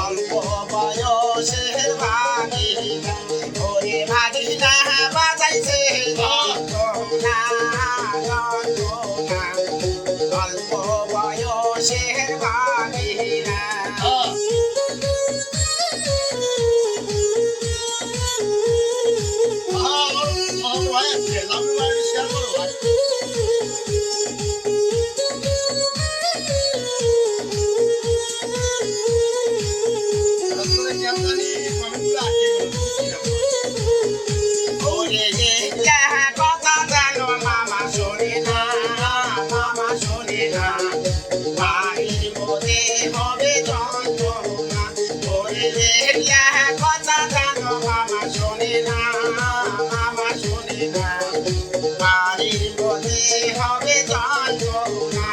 অল্প বয়সের ভাগিনা ওরে ভাগিনা বাজাইছে রঞ্জনা রঞ্জনা অল্প বয়সের ভাগিনা হবে যন্ত্রণা ওরে কথা জানো মামা শোনে না মামা শোনে না বাড়ির মধ্যে হবে যন্ত্রণা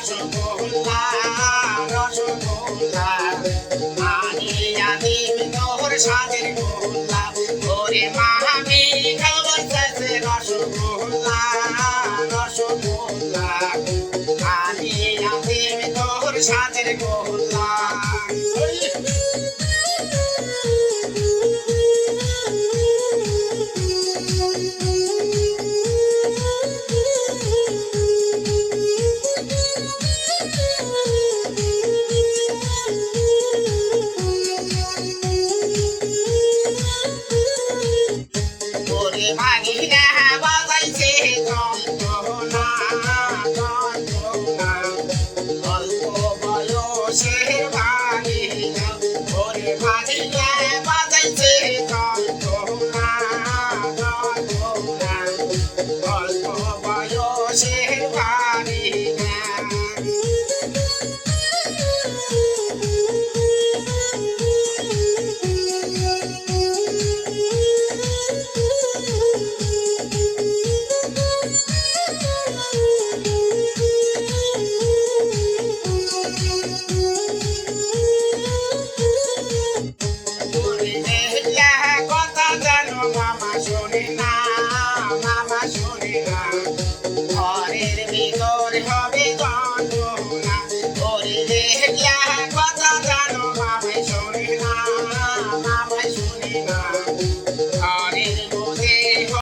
রসগোল্লা রসগোল্লা আনিয়া দিবি তোর সাদের গোল্লা ওরে মামি খবর চাইছে রসগোল্লা রসগোল্লা আনিয়া দিবি তোর সাদের গোল্লা ভাগিনা